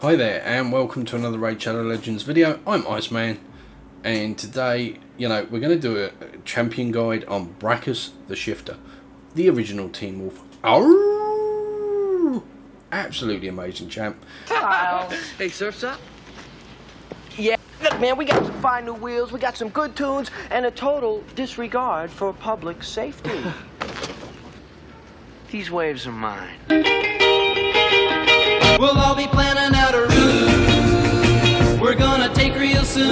Hi there and welcome to another Raid Shadow Legends video. I'm IceMan and today, we're going to do a champion guide on Brakus The Shifter, the original Team Wolf. Oh, absolutely amazing champ. Hey, Surf's up? Yeah, look man, we got some fine new wheels, we got some good tunes, and a total disregard for public safety. These waves are mine. We'll all be planning out a route we're gonna take real soon.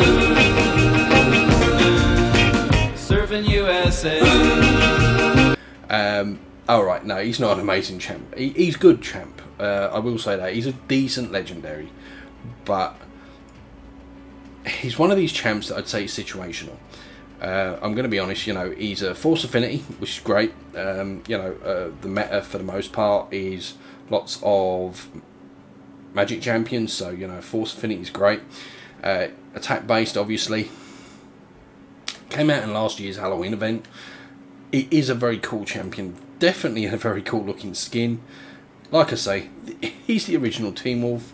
Surfing USA. Alright, no, he's not an amazing champ. He's good champ. I will say that. He's a decent legendary. But he's one of these champs that I'd say is situational. I'm going to be honest, he's a force affinity, which is great. The meta for the most part is lots of magic champions, so force affinity is great. Attack based, obviously, came out in last year's Halloween event. It is a very cool champion, definitely a very cool looking skin. Like I say, he's the original Team Wolf.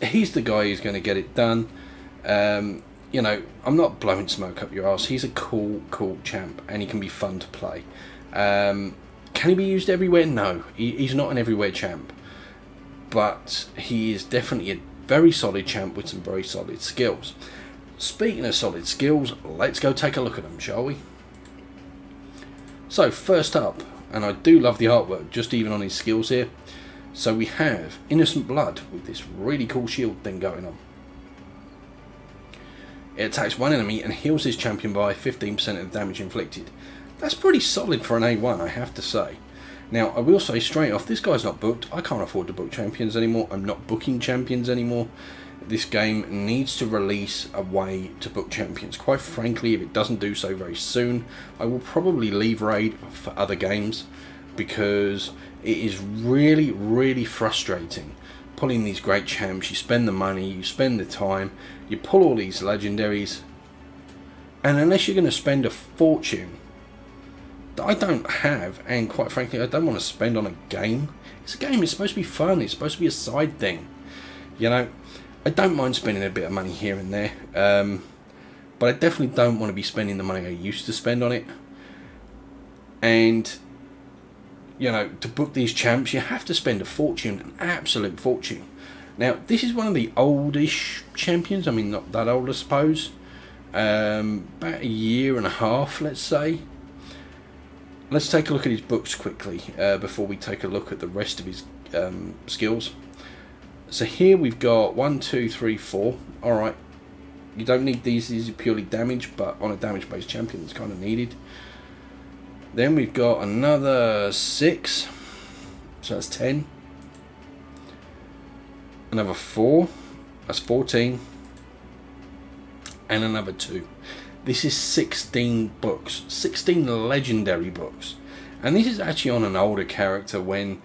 He's the guy who's going to get it done. I'm not blowing smoke up your ass. He's a cool champ, and he can be fun to play. Can he be used everywhere? No, he's not an everywhere champ. But he is definitely a very solid champ with some very solid skills. Speaking of solid skills, let's go take a look at them, shall we? So first up, and I do love the artwork, just even on his skills here. So we have Innocent Blood with this really cool shield thing going on. It attacks one enemy and heals this champion by 15% of the damage inflicted. That's pretty solid for an A1, I have to say. Now, I will say straight off, this guy's not booked. I can't afford to book champions anymore. I'm not booking champions anymore. This game needs to release a way to book champions. Quite frankly, if it doesn't do so very soon, I will probably leave Raid for other games, because it is really frustrating pulling these great champs. You spend the money, you spend the time, you pull all these legendaries, and unless you're going to spend a fortune that I don't have, and quite frankly I don't want to spend on a game. It's a game, it's supposed to be fun, it's supposed to be a side thing. I don't mind spending a bit of money here and there, but I definitely don't want to be spending the money I used to spend on it. And to book these champs, you have to spend a fortune, an absolute fortune. Now, this is one of the oldish champions. I mean, not that old, I suppose. About a year and a half, let's say. Let's take a look at his books quickly before we take a look at the rest of his skills. So here we've got 1, 2, 3, 4. Alright. You don't need these are purely damage, but on a damage-based champion, it's kind of needed. Then we've got another 6, so that's 10. Another 4, that's 14. And another 2. This is 16 books, 16 legendary books. And this is actually on an older character, when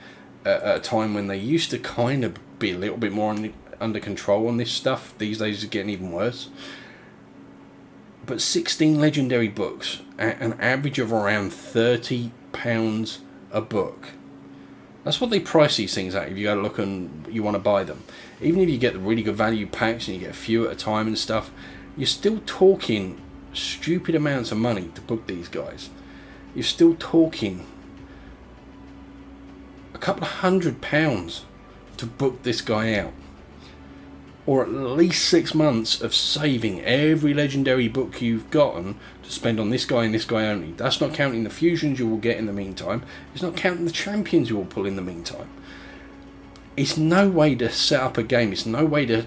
at a time when they used to kind of be a little bit more under control on this stuff. These days it's getting even worse. But 16 legendary books at an average of around £30 a book. That's what they price these things at if you go to look and you want to buy them. Even if you get the really good value packs and you get a few at a time and stuff, you're still talking stupid amounts of money to book these guys. You're still talking a couple of £100 to book this guy out. Or at least 6 months of saving every legendary book you've gotten to spend on this guy and this guy only. That's not counting the fusions you will get in the meantime. It's not counting the champions you will pull in the meantime. It's no way to set up a game. It's no way to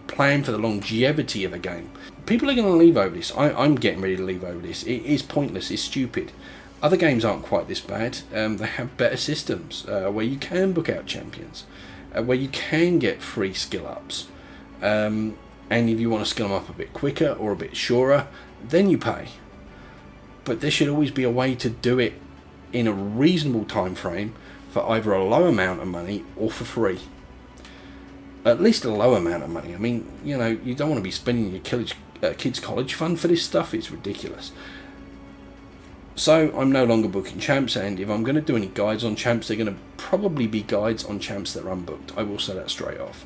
plan for the longevity of a game. People are going to leave over this. I'm getting ready to leave over this. It is pointless. It's stupid. Other games aren't quite this bad. They have better systems where you can book out champions, where you can get free skill ups. And if you want to skill them up a bit quicker or a bit surer, then you pay. But there should always be a way to do it in a reasonable time frame for either a low amount of money or for free. At least a low amount of money. I mean, you don't want to be spending your kids' college fund for this stuff. It's ridiculous. So I'm no longer booking champs, and if I'm going to do any guides on champs, they're going to probably be guides on champs that are unbooked. I will say that straight off.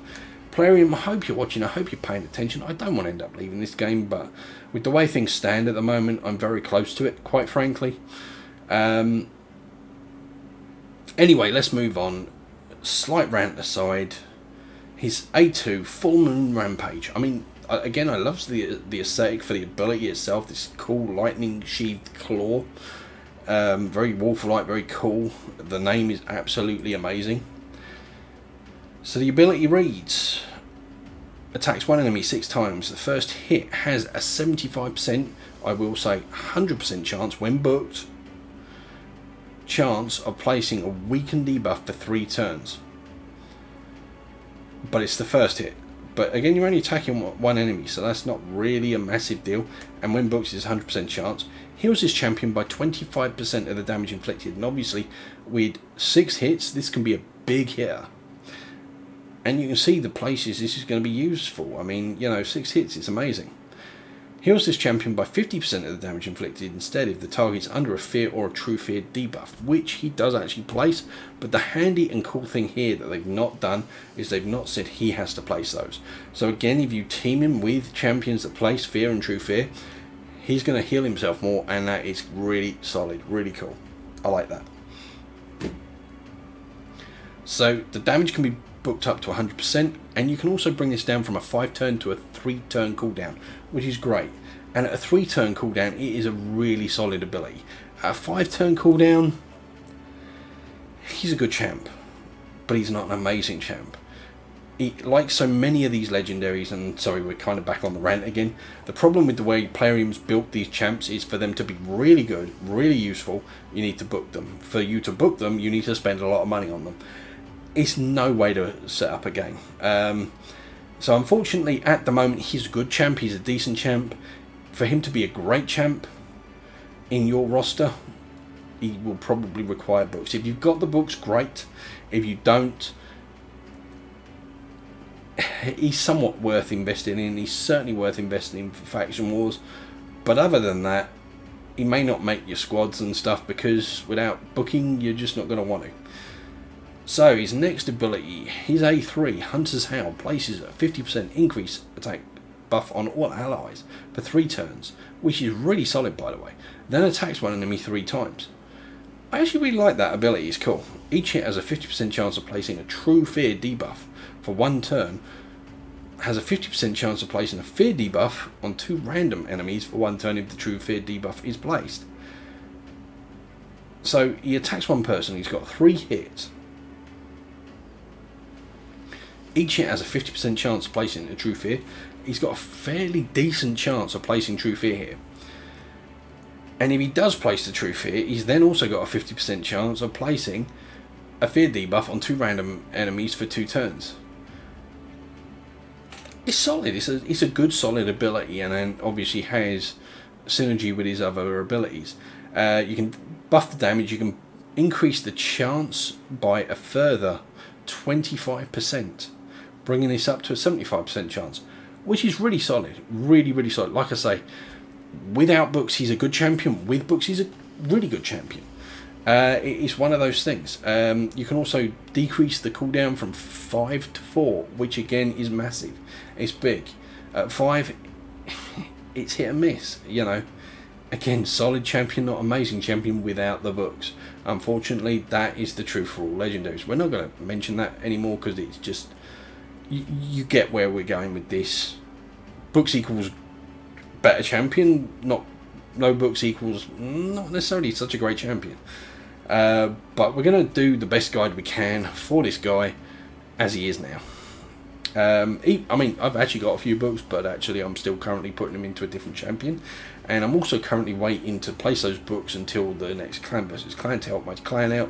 Plarium, I hope you're watching, I hope you're paying attention. I don't want to end up leaving this game, but with the way things stand at the moment, I'm very close to it, quite frankly. Anyway, let's move on. Slight rant aside, his A2 Full Moon Rampage. I mean, again, I love the aesthetic for the ability itself, this cool lightning sheathed claw. Very wolf-like, very cool. The name is absolutely amazing. So the ability reads, attacks one enemy 6 times. The first hit has a 75%, I will say 100% chance when booked, chance of placing a weakened debuff for 3 turns. But it's the first hit. But again, you're only attacking one enemy, so that's not really a massive deal. And when booked, it's 100% chance. Heals his champion by 25% of the damage inflicted. And obviously, with 6 hits, this can be a big hitter. And you can see the places this is going to be used for. I mean, 6 hits, it's amazing. Heals this champion by 50% of the damage inflicted instead if the target's under a fear or a true fear debuff, which he does actually place. But the handy and cool thing here that they've not done is they've not said he has to place those. So again, if you team him with champions that place fear and true fear, he's going to heal himself more, and that is really solid, really cool. I like that. So the damage can be booked up to 100%, and you can also bring this down from a 5-turn to a 3-turn cooldown, which is great. And at a 3-turn cooldown, it is a really solid ability. At a 5-turn cooldown, he's a good champ, but he's not an amazing champ. Like so many of these legendaries, and sorry, we're kind of back on the rant again, the problem with the way Plarium's built these champs is for them to be really good, really useful, you need to book them. For you to book them, you need to spend a lot of money on them. It's no way to set up a game. So unfortunately, at the moment, he's a good champ, he's a decent champ. For him to be a great champ in your roster, he will probably require books. If you've got the books, great. If you don't, he's somewhat worth investing in. He's certainly worth investing in for Faction Wars. But other than that, he may not make your squads and stuff, because without booking, you're just not going to want to. So his next ability, his A3, Hunter's Howl, places a 50% increase attack buff on all allies for 3 turns, which is really solid, by the way. Then attacks one enemy 3 times. I actually really like that ability, it's cool. Each hit has a 50% chance of placing a true fear debuff for 1 turn, has a 50% chance of placing a fear debuff on 2 random enemies for 1 turn if the true fear debuff is placed. So he attacks one person, he's got 3 hits. Each hit has a 50% chance of placing a true fear. He's got a fairly decent chance of placing true fear here. And if he does place the true fear, he's then also got a 50% chance of placing a fear debuff on 2 random enemies for 2 turns. It's solid. It's a good solid ability, and then obviously has synergy with his other abilities. You can buff the damage. You can increase the chance by a further 25%. Bringing this up to a 75% chance, which is really solid, really solid. Like I say, without books he's a good champion, with books he's a really good champion. It's one of those things. You can also decrease the cooldown from 5 to 4, which again is massive. It's big. At 5, it's hit and miss, Again, solid champion, not amazing champion without the books. Unfortunately, that is the truth for all legendaries. We're not going to mention that anymore, because it's just, you get where we're going with this. Books equals better champion, no books equals not necessarily such a great champion. But we're going to do the best guide we can for this guy as he is now. I mean, I've actually got a few books, but actually I'm still currently putting them into a different champion, and I'm also currently waiting to place those books until the next clan versus clan to help my clan out.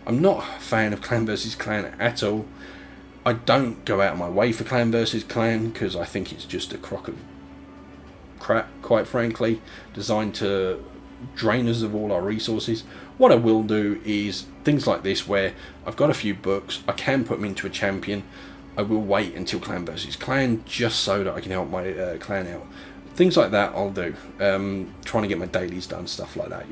I'm not a fan of clan versus clan at all. I don't go out of my way for clan versus clan, because I think it's just a crock of crap, quite frankly, designed to drain us of all our resources. What I will do is things like this, where I've got a few books, I can put them into a champion. I will wait until clan versus clan, just so that I can help my clan out. Things like that I'll do. Trying to get my dailies done, stuff like that,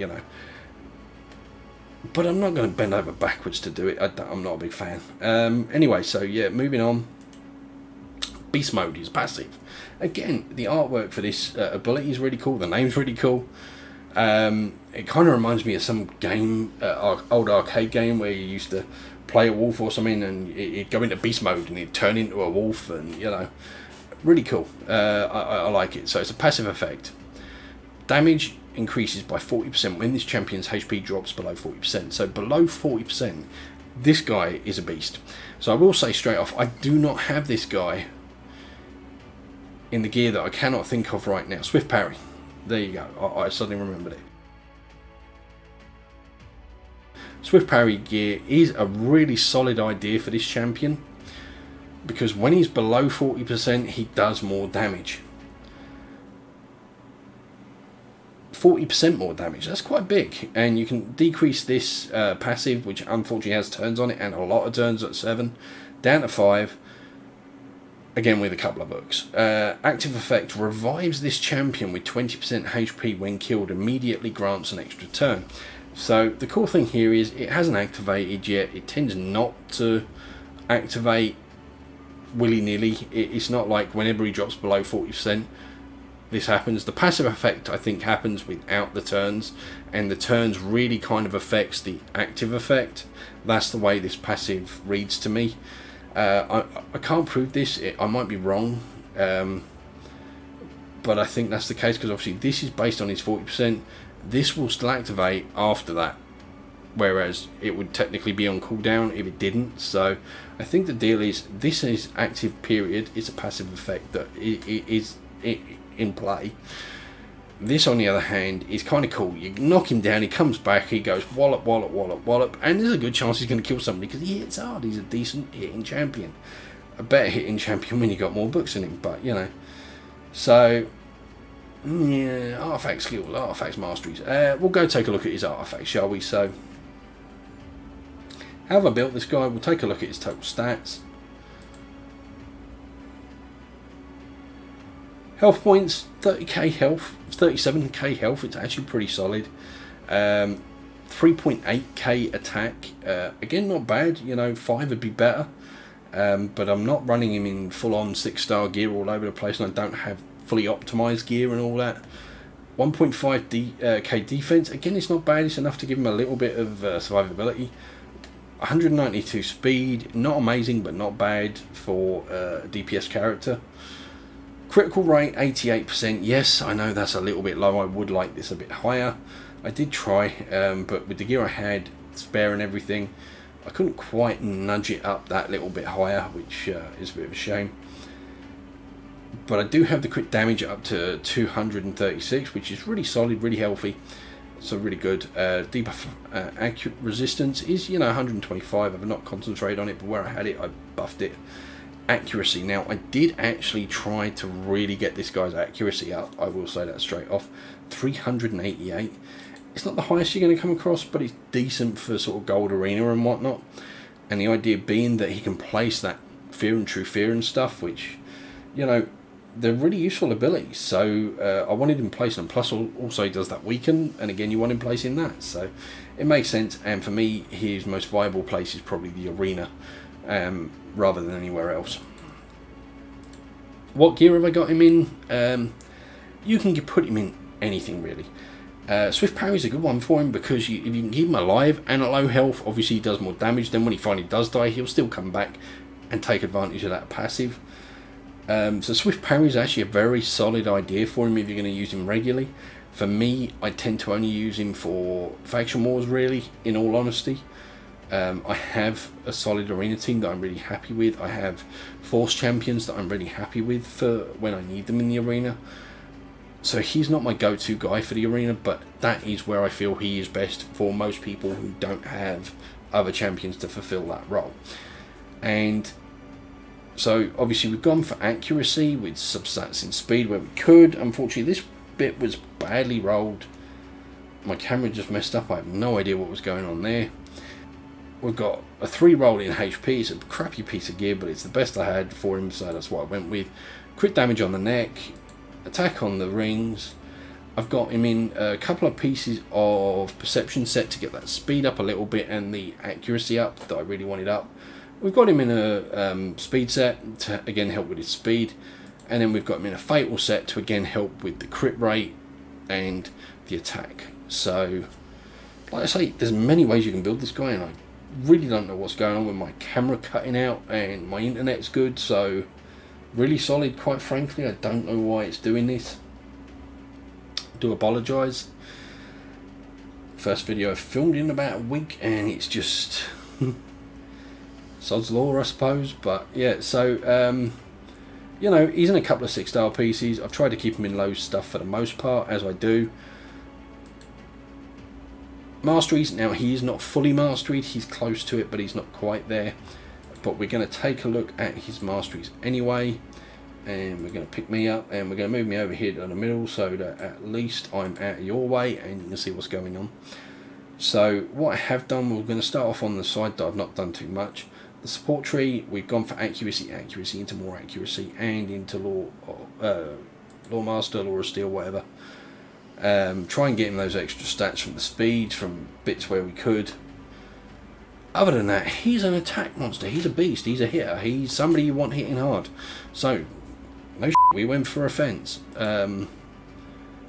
But I'm not going to bend over backwards to do it. I'm not a big fan. Anyway, so yeah, moving on. Beast Mode, his passive. Again, the artwork for this ability is really cool. The name's really cool. It kind of reminds me of some game, old arcade game where you used to play a wolf or something, and it'd go into beast mode and it'd turn into a wolf, and you know, really cool. I like it. So it's a passive effect. Damage increases by 40% when this champion's HP drops below 40%. So below 40%, this guy is a beast. So I will say straight off, I do not have this guy in the gear that I cannot think of right now. Swift Parry. There you go. I suddenly remembered it. Swift Parry gear is a really solid idea for this champion, because when he's below 40%, he does more damage. 40% more damage, that's quite big. And you can decrease this passive, which unfortunately has turns on it, and a lot of turns at 7, down to 5. Again with a couple of books. Active effect revives this champion with 20% HP when killed, immediately grants an extra turn. So the cool thing here is it hasn't activated yet. It tends not to activate willy-nilly. It's not like whenever he drops below 40% this happens. The passive effect I think happens without the turns, and the turns really kind of affects the active effect. That's the way this passive reads to me. I can't prove this, I might be wrong, but I think that's the case, because obviously this is based on his 40%. This will still activate after that, whereas it would technically be on cooldown if it didn't. So I think the deal is this is active period, it's a passive effect that is in play. This on the other hand is kind of cool. You knock him down, he comes back, he goes wallop, wallop, wallop, wallop, and there's a good chance he's going to kill somebody because he hits hard. He's a decent hitting champion, a better hitting champion when you got more books in him, but you know. So yeah, artifact skills, artifacts masteries. We'll go take a look at his artifacts, shall we? So how have I built this guy? We'll take a look at his total stats. Health points, 30k health, 37k health, it's actually pretty solid. 3.8k attack, again not bad, you know, 5 would be better. But I'm not running him in full on 6-star gear all over the place, and I don't have fully optimized gear and all that. 1.5k defense, again it's not bad, it's enough to give him a little bit of survivability. 192 speed, not amazing but not bad for a DPS character. Critical rate 88%. Yes, I know that's a little bit low. I would like this a bit higher. I did try, but with the gear I had spare and everything, I couldn't quite nudge it up that little bit higher, which is a bit of a shame. But I do have the crit damage up to 236, which is really solid, really healthy. So really good. Debuff accurate resistance is, you know, 125. I've not concentrated on it, but where I had it, I buffed it. Accuracy. Now I did actually try to really get this guy's accuracy up, I will say that straight off. 388. It's not the highest you're going to come across, but it's decent for sort of gold arena and whatnot. And the idea being that he can place that fear and true fear and stuff, which, you know, they're really useful abilities. So I wanted him placing them. Plus also he does that weaken, and again you want him placing that, so it makes sense. And for me, his most viable place is probably the arena, rather than anywhere else. What gear have I got him in? You can put him in anything really. Swift Parry is a good one for him, because if you can keep him alive and at low health, obviously he does more damage. Then when he finally does die, he'll still come back and take advantage of that passive. So Swift Parry is actually a very solid idea for him if you're going to use him regularly. For me, I tend to only use him for faction wars really, in all honesty. I have a solid arena team that I'm really happy with. I have force champions that I'm really happy with for when I need them in the arena. So he's not my go-to guy for the arena, but that is where I feel he is best for most people who don't have other champions to fulfill that role. And so obviously we've gone for accuracy with substats in speed where we could. Unfortunately this bit was badly rolled. My camera just messed up. I have no idea what was going on there. We've got a 3 roll in HP. It's a crappy piece of gear, but it's the best I had for him, so that's what I went with. Crit damage on the neck, attack on the rings. I've got him in a couple of pieces of perception set to get that speed up a little bit and the accuracy up that I really wanted up. We've got him in a speed set to again help with his speed, and then we've got him in a fatal set to again help with the crit rate and the attack. So, like I say, there's many ways you can build this guy, and I really don't know what's going on with my camera cutting out, and my internet's good, so really solid, quite frankly. I don't know why it's doing this. Do apologise. First video I've filmed in about a week, and it's just sod's law, I suppose. But yeah, so you know, he's in a couple of 6-star pieces. I've tried to keep him in low stuff for the most part, as I do. Masteries, now he is not fully masteried, he's close to it, but he's not quite there. But we're going to take a look at his masteries anyway, and we're going to pick me up, and we're going to move me over here to the middle so that at least I'm out of your way and you can see what's going on. So what I have done, we're going to start off on the side that I've not done too much. The support tree, we've gone for accuracy into more accuracy, and into law master, law of steel, whatever. Try and get him those extra stats from the speed, from bits where we could. Other than that, he's an attack monster, he's a beast, he's a hitter, he's somebody you want hitting hard. So, no shit, we went for offense.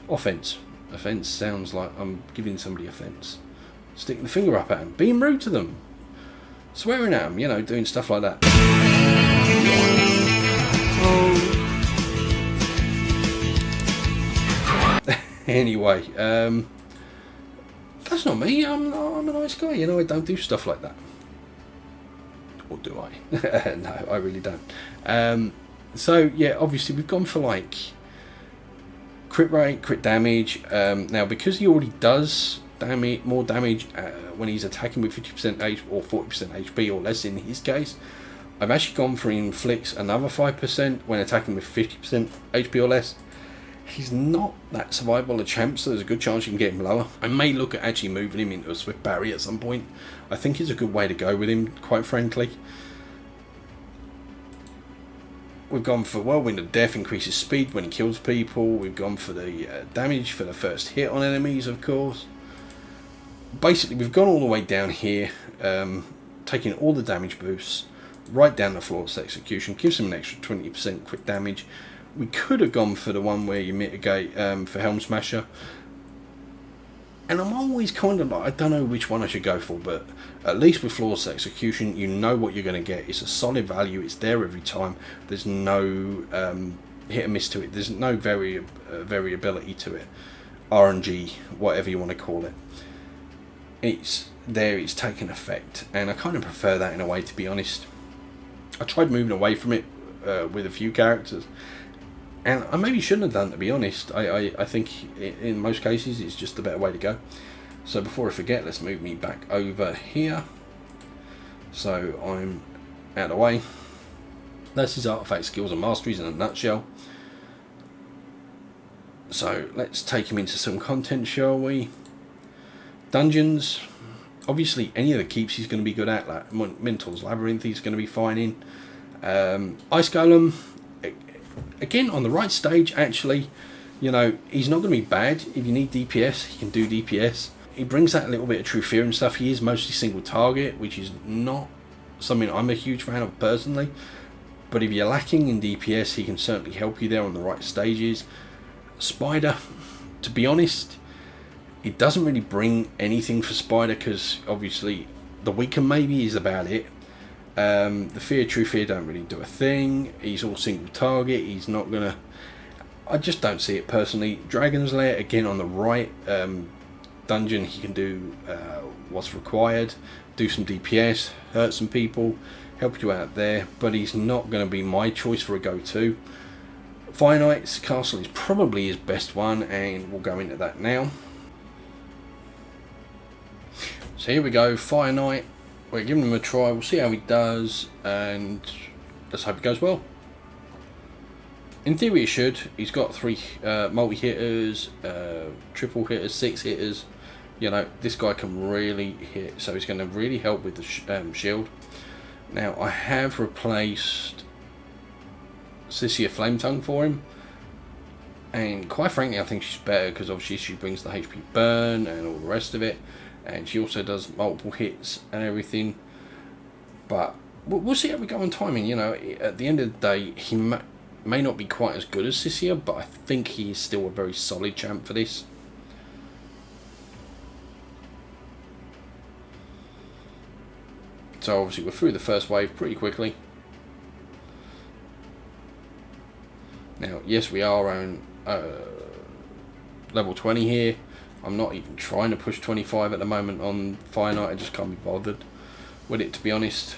Offense. Offense sounds like I'm giving somebody offense. Sticking the finger up at them, being rude to them, swearing at them, you know, doing stuff like that. Anyway, that's not me. I'm a nice guy, you know. I don't do stuff like that. Or do I? No, I really don't. So yeah, obviously we've gone for like crit rate, crit damage. Now because he already does more damage when he's attacking with 50% H or 40% HP or less in his case, I've actually gone for inflicts another 5% when attacking with 50% HP or less. He's not that survival a champ, so there's a good chance you can get him lower. I may look at actually moving him into a swift barrier at some point. I think it's a good way to go with him, quite frankly. We've gone for Whirlwind of Death, increases speed when he kills people. We've gone for the damage for the first hit on enemies, of course. Basically, we've gone all the way down here, taking all the damage boosts, right down the flawless execution, gives him an extra 20% crit damage. We could have gone for the one where you mitigate for Helm Smasher, and I'm always kind of like, I don't know which one I should go for, but at least with flawless execution you know what you're going to get. It's a solid value, it's there every time, there's no hit and miss to it, there's no variability to it, RNG, whatever you want to call it. It's there, it's taken effect, and I kind of prefer that in a way, to be honest. I tried moving away from it with a few characters, and I maybe shouldn't have done, to be honest. I think in most cases it's just the better way to go. So before I forget, let's move me back over here so I'm out of the way. That's his artifact skills and masteries in a nutshell. So let's take him into some content, shall we? Dungeons. Obviously any of the keeps he's going to be good at, like Mentor's Labyrinth he's going to be fine in. Ice Golem, again on the right stage, actually, you know, he's not going to be bad. If you need DPS, he can do DPS. He brings that little bit of true fear and stuff. He is mostly single target, which is not something I'm a huge fan of personally, but if you're lacking in DPS, he can certainly help you there on the right stages. Spider, to be honest, it doesn't really bring anything for Spider, because obviously the weaken maybe is about it. The fear, true fear don't really do a thing. He's all single target. He's not gonna, I just don't see it personally. Dragon's Lair, again on the right dungeon, he can do what's required, do some DPS, hurt some people, help you out there, but he's not going to be my choice for a go-to. Fire Knight's Castle is probably his best one, and we'll go into that now. So here we go, Fire Knight. We're giving him a try, we'll see how he does, and let's hope it goes well. In theory it should. He's got 3 multi-hitters, triple hitters, 6 hitters. You know, this guy can really hit, so he's going to really help with the shield. Now, I have replaced Sissia Flametongue for him, and quite frankly I think she's better, because obviously she brings the HP burn and all the rest of it, and she also does multiple hits and everything. But we'll see how we go on timing. You know, at the end of the day, he may not be quite as good as this year, but I think he is still a very solid champ for this. So obviously we're through the first wave pretty quickly. Now, yes, we are on level 20 here. I'm not even trying to push 25 at the moment on Fire Knight. I just can't be bothered with it, to be honest.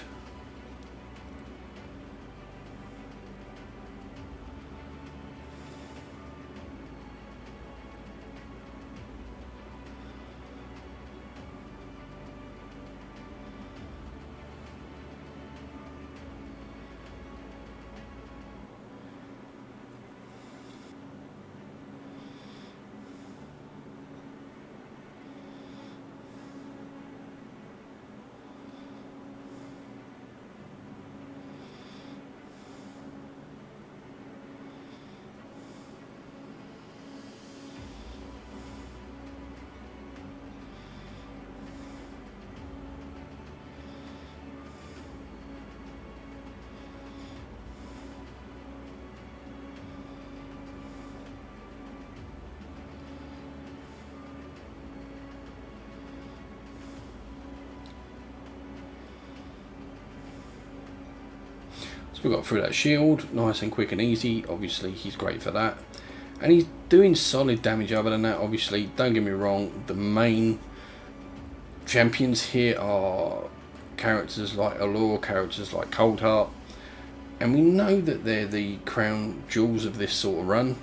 We got through that shield, nice and quick and easy. Obviously he's great for that, and he's doing solid damage. Other than that, obviously, don't get me wrong, the main champions here are characters like Allure, characters like Coldheart, and we know that they're the crown jewels of this sort of run.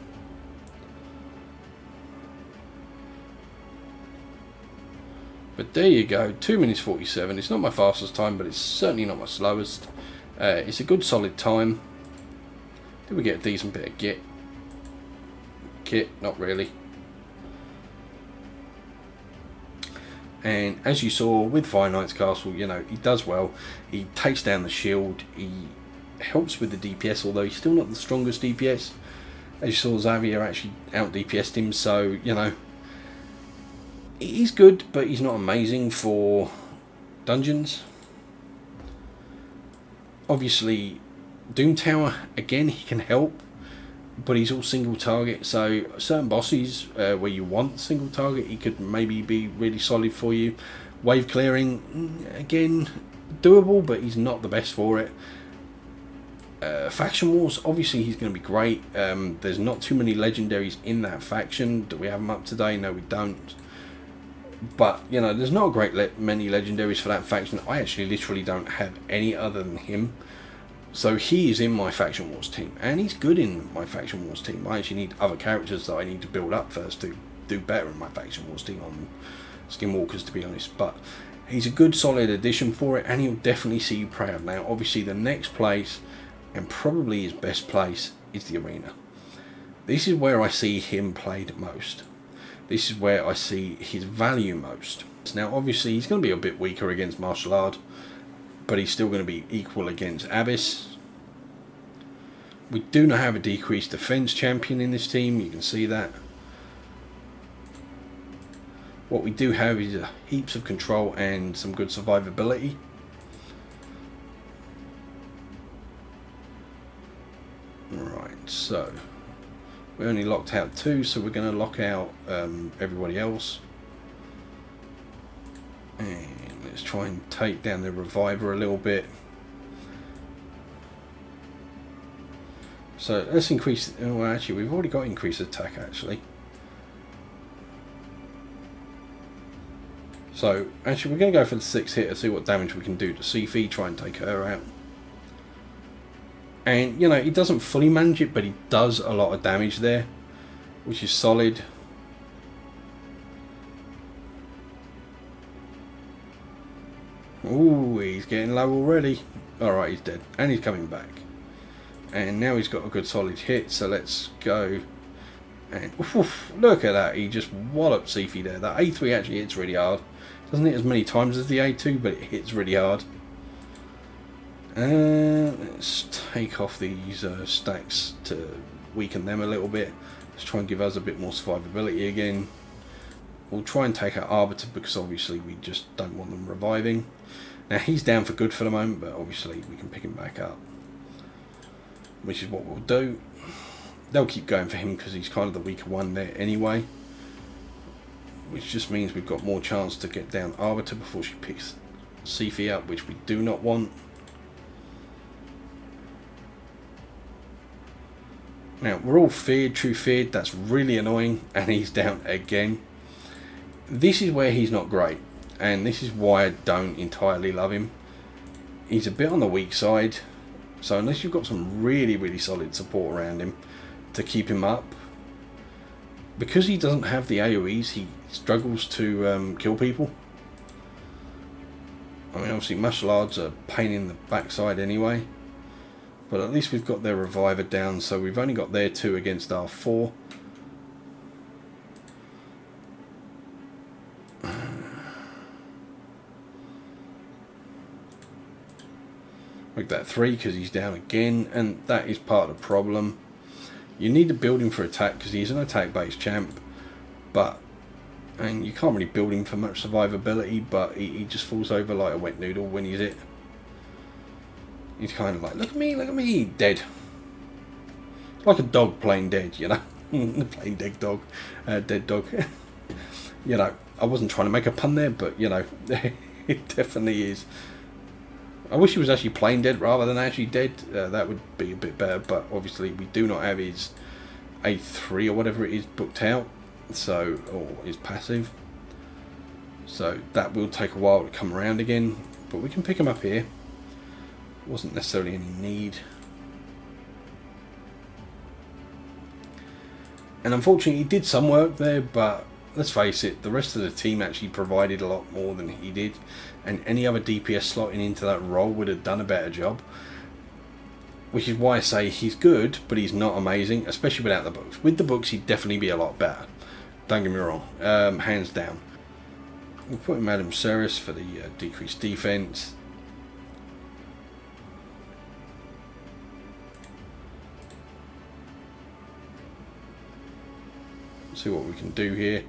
But there you go, 2 minutes 47. It's not my fastest time, but it's certainly not my slowest. It's a good solid time. Did we get a decent bit of kit? Not really. And as you saw with Fire Knight's Castle, you know, he does well. He takes down the shield. He helps with the DPS, although he's still not the strongest DPS. As you saw, Xavier actually out DPS'd him, so, you know, he's good, but he's not amazing for dungeons. Obviously, Doom Tower, again, he can help, but he's all single target, so certain bosses where you want single target, he could maybe be really solid for you. Wave clearing, again, doable, but he's not the best for it. Faction Wars, obviously he's going to be great. There's not too many legendaries in that faction. Do we have them up today? No, we don't. But, you know, there's not a great many legendaries for that faction. I actually literally don't have any other than him. So he is in my Faction Wars team. And he's good in my Faction Wars team. I actually need other characters that I need to build up first to do better in my Faction Wars team on Skinwalkers, to be honest. But he's a good, solid addition for it. And he'll definitely see you proud. Now, obviously, the next place, and probably his best place, is the arena. This is where I see him played most. This is where I see his value most. Now, obviously, he's going to be a bit weaker against Martial Art, but he's still going to be equal against Abyss. We do not have a decreased defense champion in this team. You can see that. What we do have is heaps of control and some good survivability. Right, so we only locked out 2, so we're going to lock out everybody else. And let's try and take down the Reviver a little bit. So let's increase... Oh, actually, we've already got increased attack, actually. So, actually, we're going to go for the 6 hit to see what damage we can do to Sifi, try and take her out. And, you know, he doesn't fully manage it, but he does a lot of damage there, which is solid. Ooh, he's getting low already. Alright, he's dead. And he's coming back. And now he's got a good solid hit, so let's go. And oof, look at that, he just walloped Sifi there. That A3 actually hits really hard. Doesn't hit as many times as the A2, but it hits really hard. Let's take off these stacks to weaken them a little bit. Let's try and give us a bit more survivability again. We'll try and take out Arbiter because obviously we just don't want them reviving. Now he's down for good for the moment, but obviously we can pick him back up, which is what we'll do. They'll keep going for him because he's kind of the weaker one there anyway, which just means we've got more chance to get down Arbiter before she picks Sifi up, which we do not want. Now we're all feared, true feared. That's really annoying, and he's down again. This is where he's not great, and this is why I don't entirely love him. He's a bit on the weak side, so unless you've got some really solid support around him to keep him up, because he doesn't have the AoEs, he struggles to kill people. I mean, obviously martial arts are a pain in the backside anyway, but at least we've got their reviver down, so we've only got their 2 against our 4. Make that 3 because he's down again, and that is part of the problem. You need to build him for attack because he's an attack based champ, and you can't really build him for much survivability, but he just falls over like a wet noodle when he's it. He's kind of like, look at me, dead. Like a dog playing dead, you know. Playing dead dog. Dead dog. You know, I wasn't trying to make a pun there, but, you know, it definitely is. I wish he was actually playing dead rather than actually dead. That would be a bit better, but obviously we do not have his A3 or whatever it is booked out, so, or his passive. So that will take a while to come around again, but we can pick him up here. Wasn't necessarily any need. And unfortunately he did some work there, but let's face it, the rest of the team actually provided a lot more than he did, and any other DPS slotting into that role would have done a better job. Which is why I say he's good, but he's not amazing, especially without the books. With the books he'd definitely be a lot better, don't get me wrong, hands down. We'll put in Madame Ceres for the decreased defense. See what we can do here.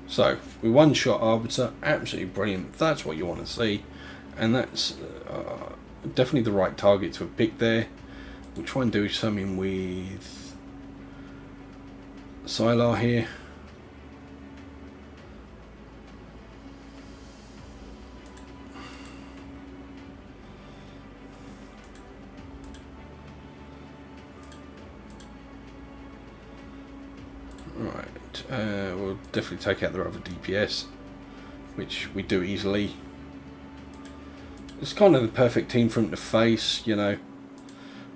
So we one-shot Arbiter, absolutely brilliant. That's what you want to see, and that's definitely the right target to have picked there. We'll try and do something with Sylar here. Right, we'll definitely take out their other DPS, which we do easily. It's kind of the perfect team for him to face, you know.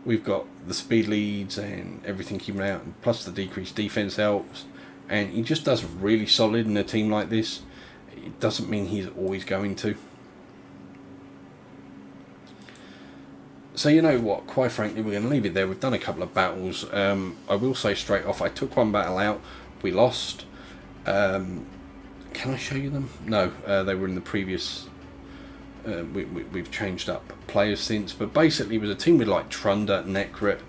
We've got the speed leads and everything keeping out, and plus the decreased defense helps, and he just does really solid in a team like this. It doesn't mean he's always going to. So you know what, quite frankly, we're going to leave it there. We've done a couple of battles. I will say straight off, I took one battle out, we lost. Can I show you them? No, they were in the previous. We've changed up players since, but basically it was a team with like Trunda, Necrit,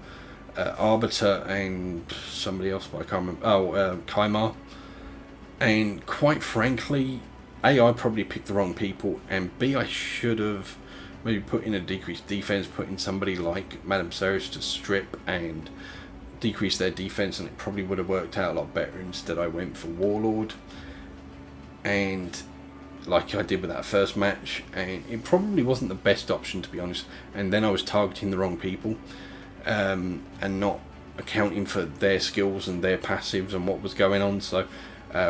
Arbiter, and somebody else, but I can't remember. Oh, Kaimar. And quite frankly, A, I probably picked the wrong people, and B, I should have maybe put in a decreased defense, put in somebody like Madame Ceres to strip and decrease their defense, and it probably would have worked out a lot better. Instead I went for Warlord, and like I did with that first match, and it probably wasn't the best option, to be honest. And then I was targeting the wrong people, and not accounting for their skills and their passives and what was going on. So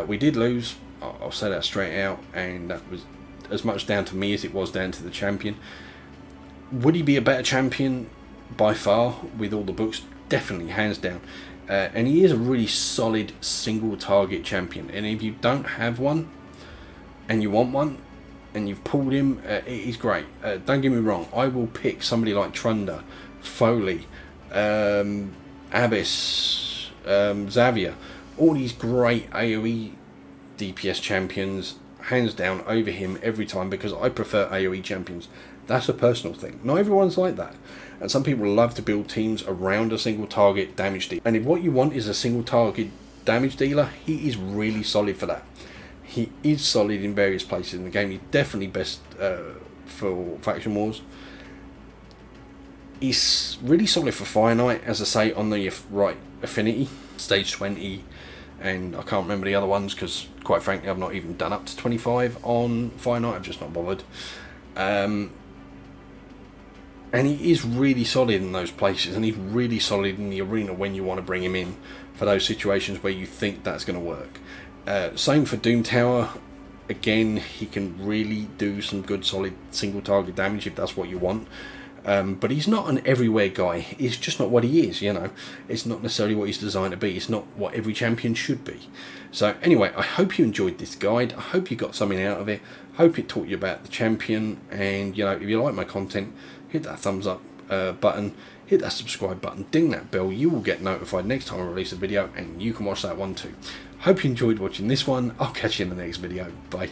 we did lose, I'll say that straight out, and that was as much down to me as it was down to the champion. Would he be a better champion? By far, with all the books, definitely, hands down. And he is a really solid single target champion, and if you don't have one and you want one and you've pulled him, he's great. Don't get me wrong, I will pick somebody like Trunda, Foley, Abyss, Xavier, all these great AoE DPS champions hands down over him every time, because I prefer AoE champions. That's a personal thing. Not everyone's like that. And some people love to build teams around a single target damage dealer. And if what you want is a single target damage dealer, he is really solid for that. He is solid in various places in the game. He's definitely best for faction wars. He's really solid for Fire Knight, as I say, on the right affinity, stage 20, and I can't remember the other ones because, quite frankly, I've not even done up to 25 on Fire Knight. I've just not bothered. And he is really solid in those places, and he's really solid in the arena when you want to bring him in for those situations where you think that's going to work. Same for Doom Tower. Again, he can really do some good solid single target damage if that's what you want. But he's not an everywhere guy. It's just not what he is, you know. It's not necessarily what he's designed to be. It's not what every champion should be. So anyway, I hope you enjoyed this guide. I hope you got something out of it. I hope it taught you about the champion. And, you know, if you like my content, hit that thumbs up button. Hit that subscribe button. Ding that bell. You will get notified next time I release a video. And you can watch that one too. Hope you enjoyed watching this one. I'll catch you in the next video. Bye.